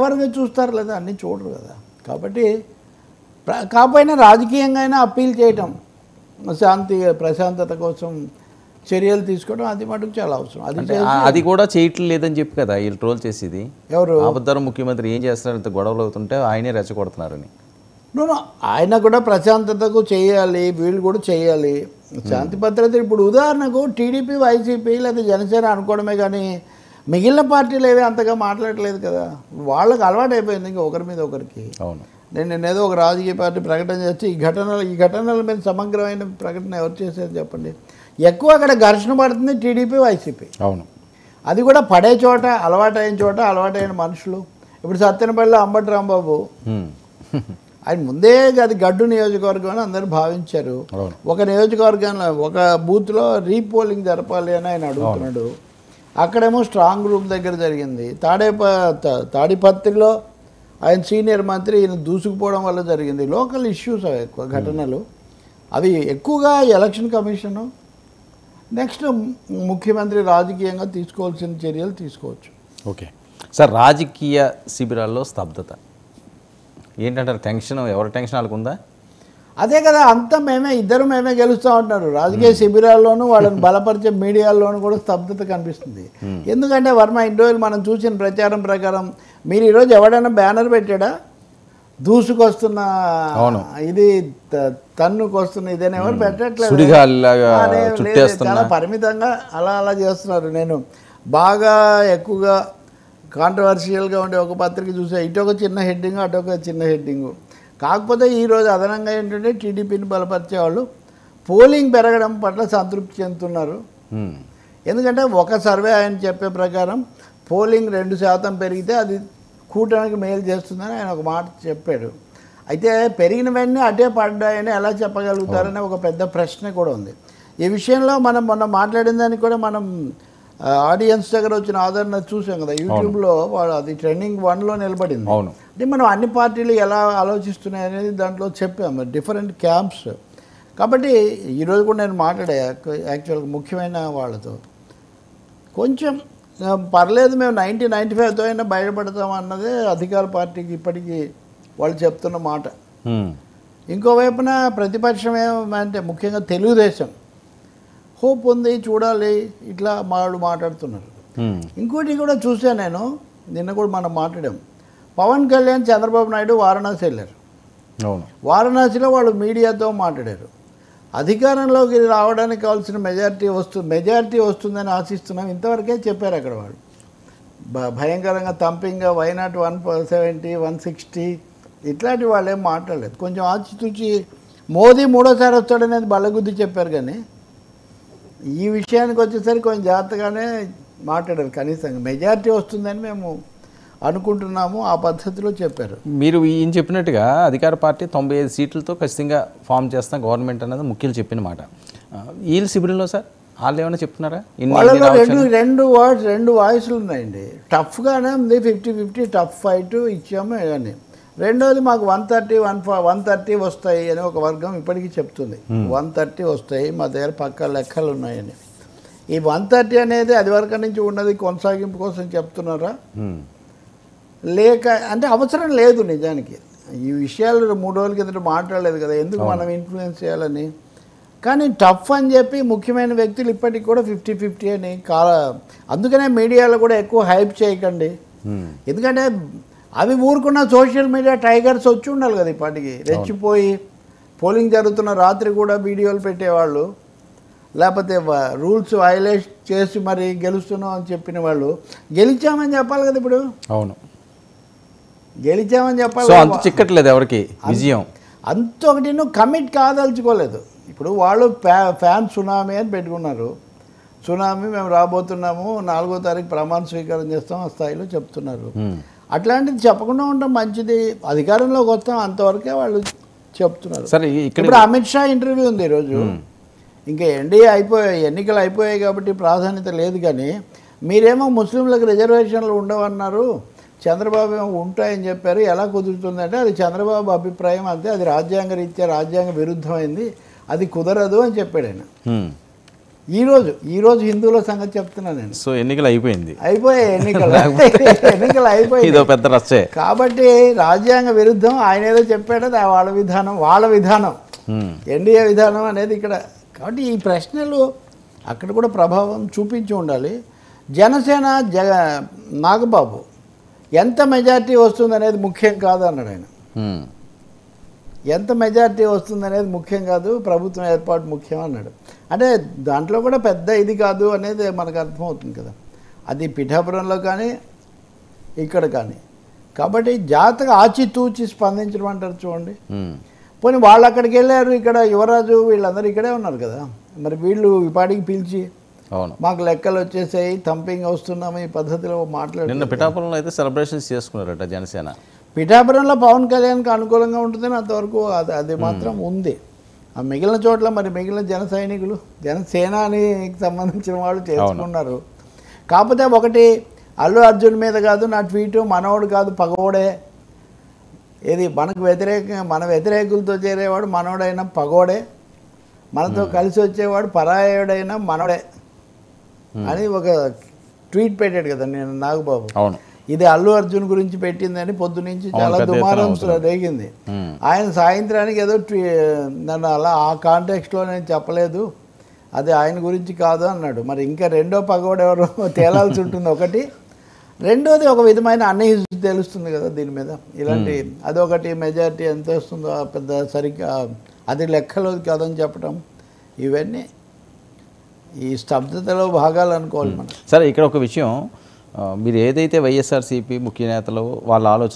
ఎవరిగా చూస్తారు లేదా అన్నీ చూడరు కదా. కాబట్టి కాకపోయినా రాజకీయంగా అయినా అప్పీల్ చేయటం, శాంతి ప్రశాంతత కోసం చర్యలు తీసుకోవడం అది మటుకు చాలా అవసరం. అది కూడా చేయట్లేదు లేదని చెప్పి కదా వీళ్ళు ట్రోల్ చేసేది. ఎవరు అబద్ధారు ముఖ్యమంత్రి ఏం చేస్తున్నారు, ఇంత గొడవలు అవుతుంటే ఆయనే రెచ్చగొడుతున్నారని. ఆయన కూడా ప్రశాంతతకు చేయాలి, వీళ్ళు కూడా చేయాలి శాంతి భద్రత. ఇప్పుడు ఉదాహరణకు టీడీపీ, వైసీపీ లేదా జనసేన అనుకోవడమే కానీ మిగిలిన పార్టీలు ఏవి అంతగా మాట్లాడలేదు కదా. వాళ్ళకి అలవాటు అయిపోయింది ఇంకా ఒకరి మీద ఒకరికి. అవును, నేనేదో ఒక రాజకీయ పార్టీ ప్రకటన చేస్తే ఈ ఘటనల మీద సమగ్రమైన ప్రకటన ఎవరు చేసేది చెప్పండి. ఎక్కువ అక్కడ ఘర్షణ పడుతుంది టీడీపీ, వైసీపీ. అవును, అది కూడా పడే చోట, అలవాటైన చోట, అలవాటైన మనుషులు. ఇప్పుడు సత్యనపల్లిలో అంబటి రాంబాబు ఆయన ముందే అది గడ్డు నియోజకవర్గం అని అందరూ భావించారు. ఒక నియోజకవర్గంలో ఒక బూత్లో రీపోలింగ్ జరపాలి అని ఆయన అడుగుతున్నాడు. అక్కడేమో స్ట్రాంగ్ రూమ్ దగ్గర జరిగింది. తాడిపత్రిలో ఆయన సీనియర్ మంత్రి ఈయన దూసుకుపోవడం వల్ల జరిగింది. లోకల్ ఇష్యూస్ అవి ఎక్కువ ఘటనలు. అవి ఎక్కువగా ఎలక్షన్ కమిషను నెక్స్ట్ ముఖ్యమంత్రి రాజకీయంగా తీసుకోవాల్సిన చర్యలు తీసుకోవచ్చు. ఓకే సార్, రాజకీయ శిబిరాల్లో స్తబ్దత ఏంటంటారు? టెన్షన్, ఎవరి టెన్షన్ వాళ్ళకు ఉందా? అదే కదా, అంతా ఇద్దరు మేమే గెలుస్తూ ఉంటున్నారు. రాజకీయ శిబిరాల్లోనూ వాళ్ళని బలపరిచే మీడియాల్లోనూ కూడా స్తబ్దత కనిపిస్తుంది. ఎందుకంటే వర్మ ఇన్ని రోజులు మనం చూసిన ప్రచారం ప్రకారం మీరు ఈరోజు ఎవడైనా బ్యానర్ పెట్టాడా దూసుకొస్తున్న ఇది తన్నుకొస్తున్న ఇదేనా ఎవరు పెట్టట్లేదు. చాలా పరిమితంగా అలా చేస్తున్నారు. నేను బాగా ఎక్కువగా కాంట్రవర్షియల్గా ఉండే ఒక పత్రిక చూసా, ఇటొక చిన్న హెడ్డింగ్ అటొక చిన్న హెడ్డింగు. కాకపోతే ఈరోజు అదనంగా ఏంటంటే టీడీపీని బలపరిచే వాళ్ళు పోలింగ్ పెరగడం పట్ల సంతృప్తి చెందుతున్నారు. ఎందుకంటే ఒక సర్వే ఆయన చెప్పే ప్రకారం పోలింగ్ 2% పెరిగితే అది కూటమికి మేలు చేస్తుందని ఆయన ఒక మాట చెప్పాడు. అయితే పెరిగిన వెంటనే అటే పడ్డాయని ఎలా చెప్పగలుగుతారనే ఒక పెద్ద ప్రశ్న కూడా ఉంది. ఈ విషయంలో మనం మొన్న మాట్లాడిన దానికి కూడా మనం ఆడియన్స్ దగ్గర వచ్చిన ఆదరణ చూసాం కదా. యూట్యూబ్లో వాళ్ళు అది ట్రెండింగ్ 1లో నిలబడింది. అంటే మనం అన్ని పార్టీలు ఎలా ఆలోచిస్తున్నాయి అనేది దాంట్లో చెప్పాము, డిఫరెంట్ క్యాంప్స్. కాబట్టి ఈరోజు కూడా నేను మాట్లాడా యాక్చువల్గా ముఖ్యమైన వాళ్ళతో. కొంచెం పర్లేదు, మేము 95తో అయినా బయటపడతాం అన్నదే అధికార పార్టీకి ఇప్పటికీ వాళ్ళు చెప్తున్న మాట. ఇంకోవైపున ప్రతిపక్షం ఏమంటే ముఖ్యంగా తెలుగుదేశం హోప్ ఉంది, చూడాలి, ఇట్లా వాళ్ళు మాట్లాడుతున్నారు. ఇంకోటి కూడా చూసాను నేను, నిన్న కూడా మనం మాట్లాడాం. పవన్ కళ్యాణ్, చంద్రబాబు నాయుడు వారణాసి వెళ్ళారు. వారణాసిలో వాళ్ళు మీడియాతో మాట్లాడారు. అధికారంలోకి రావడానికి కావాల్సిన మెజారిటీ వస్తుందని ఆశిస్తున్నాం ఇంతవరకే చెప్పారు అక్కడ వాళ్ళు. భయంకరంగా తంపింగ్గా వైనాట్ 170, 160 ఇట్లాంటి వాళ్ళు ఏం మాట్లాడలేదు. కొంచెం ఆచితూచి మోదీ 3వ సారి వస్తాడనేది బల్లగుద్ది చెప్పారు. కానీ ఈ విషయానికి వచ్చేసరికి కొంచెం జాగ్రత్తగానే మాట్లాడారు. కనీసం మెజారిటీ వస్తుందని మేము అనుకుంటున్నాము, ఆ పద్ధతిలో చెప్పారు. మీరు ఈయన చెప్పినట్టుగా అధికార పార్టీ 95 సీట్లతో ఖచ్చితంగా ఫామ్ చేస్తాం గవర్నమెంట్ అనేది ముఖ్యులు చెప్పిన మాట. వీళ్ళ శిబిరంలో సార్ వాళ్ళు ఏమైనా చెప్తున్నారా? వాళ్ళలో రెండు వాయిస్లు ఉన్నాయండి. టఫ్గానే ఉంది, 50-50 టఫ్ ఫైట్ ఇచ్చాము. కానీ రెండోది మాకు 130 వస్తాయి అని ఒక వర్గం ఇప్పటికీ చెప్తుంది. 130 వస్తాయి, మా దగ్గర పక్క లెక్కలు ఉన్నాయని. ఈ 130 అనేది అది వరకు నుంచి ఉన్నది కొనసాగింపు కోసం చెప్తున్నారా లేక అంటే అవసరం లేదు నిజానికి. ఈ విషయాలు 3 రోజుల కిందట మాట్లాడలేదు కదా, ఎందుకు మనం ఇన్ఫ్లుయెన్స్ చేయాలని. కానీ టఫ్ అని చెప్పి ముఖ్యమైన వ్యక్తులు ఇప్పటికి కూడా 50-50 అని అందుకనే మీడియాలో కూడా ఎక్కువ హైప్ చేయకండి. ఎందుకంటే అవి ఊరుకున్న సోషల్ మీడియా టైగర్స్ వచ్చి ఉండాలి కదా ఇప్పటికి. రెచ్చిపోయి పోలింగ్ జరుగుతున్న రాత్రి కూడా వీడియోలు పెట్టేవాళ్ళు, లేకపోతే రూల్స్ వైలేట్ చేసి మరి గెలుస్తున్నాం అని చెప్పిన వాళ్ళు గెలిచామని చెప్పాలి కదా. ఇప్పుడు అవును, గెలిచామని చెప్పాలి. అంత చిక్కట్లేదు ఎవరికి విజయం. అంత ఒకటి కమిట్ కాదలుచుకోలేదు. ఇప్పుడు వాళ్ళు ఫ్యాన్ సునామీ అని పెట్టుకున్నారు. సునామీ మేము రాబోతున్నాము, 4వ తారీఖు ప్రమాణ స్వీకారం చేస్తాం ఆ స్థాయిలో చెప్తున్నారు. అట్లాంటిది చెప్పకుండా ఉండడం మంచిది. అధికారంలోకి వస్తాం అంతవరకే వాళ్ళు చెప్తున్నారు. సరే, ఇప్పుడు అమిత్ షా ఇంటర్వ్యూ ఉంది ఈరోజు. ఇంకా ఎన్నికలు అయిపోయాయి కాబట్టి ప్రాధాన్యత లేదు. కానీ మీరేమో ముస్లింలకు రిజర్వేషన్లు ఉండవన్నారు, చంద్రబాబు ఏమో ఉంటాయని చెప్పారు. ఎలా కుదురుతుందంటే అది చంద్రబాబు అభిప్రాయం అంతే, అది రాజ్యాంగ రీత్యా రాజ్యాంగ విరుద్ధమైంది, అది కుదరదు అని చెప్పాడు ఆయన. ఈరోజు హిందువుల సంగతి చెప్తున్నాను నేను. సో ఎన్నికలు అయిపోయింది, అయిపోయాయి ఎన్నికలు అయిపోయి ఇదో పెద్ద రచ్చే. కాబట్టి రాజ్యాంగ విరుద్ధం ఆయన ఏదో చెప్పాడో అది వాళ్ళ విధానం ఎన్డీఏ విధానం అనేది ఇక్కడ. కాబట్టి ఈ ప్రశ్నలు అక్కడ కూడా ప్రభావం చూపించి ఉండాలి. జనసేన నాగబాబు ఎంత మెజారిటీ వస్తుంది అనేది ముఖ్యం కాదు అన్నాడు ఆయన. ఎంత మెజారిటీ వస్తుంది అనేది ముఖ్యం కాదు, ప్రభుత్వం ఏర్పాటు ముఖ్యం అన్నాడు. అంటే దాంట్లో కూడా పెద్ద ఇది కాదు అనేది మనకు అర్థమవుతుంది కదా, అది పిఠాపురంలో కానీ ఇక్కడ కానీ. కాబట్టి జాతక ఆచితూచి స్పందించడం అంటారు చూడండి. పోనీ వాళ్ళు అక్కడికి వెళ్ళారు, ఇక్కడ యువరాజు వీళ్ళందరూ ఇక్కడే ఉన్నారు కదా, మరి వీళ్ళు ఈ పాటికి పిలిచి మాకు లెక్కలు వచ్చేసాయి, థంపింగ్ వస్తున్నాము ఈ పద్ధతిలో మాట్లాడు. నిన్న పిఠాపురంలో అయితే సెలబ్రేషన్స్ చేసుకున్నారట జనసేన. పిఠాపురంలో పవన్ కళ్యాణ్కి అనుకూలంగా ఉంటుందని అంతవరకు అది మాత్రం ఉంది. ఆ మిగిలిన చోట్ల మరి మిగిలిన జన సైనికులు జనసేనానికి సంబంధించిన వాళ్ళు చేసుకున్నారు. కాకపోతే ఒకటి, అల్లు అర్జున్ మీద కాదు నా ట్వీటు, మనోడు కాదు పగోడే. ఏది మన వ్యతిరేకులతో చేరేవాడు మనోడైనా పగోడే, మనతో కలిసి వచ్చేవాడు పరాయుడైనా మనోడే అని ఒక ట్వీట్ పెట్టాడు కదా నేను నాగబాబు. అవును, ఇది అల్లు అర్జున్ గురించి పెట్టిందని పొద్దు నుంచి చాలా దుమారం రేగింది. ఆయన సాయంత్రానికి ఏదో నన్ను అలా ఆ కాంటెక్స్ట్లో నేను చెప్పలేదు, అది ఆయన గురించి కాదు అన్నాడు. మరి ఇంకా రెండో పగోడు ఎవరో తేలాల్సి ఉంటుంది ఒకటి. రెండోది ఒక విధమైన అన్ఈజీ తెలుస్తుంది కదా దీని మీద. ఇలాంటి అదొకటి మెజారిటీ ఎంత వస్తుందో పెద్ద సరిగ్గా అది లెక్కలో కాదని చెప్పడం, ఇవన్నీ ఈ స్తబ్దతలో భాగాలు అనుకోవాలి మనం. సరే, ఇక్కడ ఒక విషయం, మీరు ఏదైతే వైఎస్ఆర్సీపీ ముఖ్య నేతలు వాళ్ళ ఆలోచన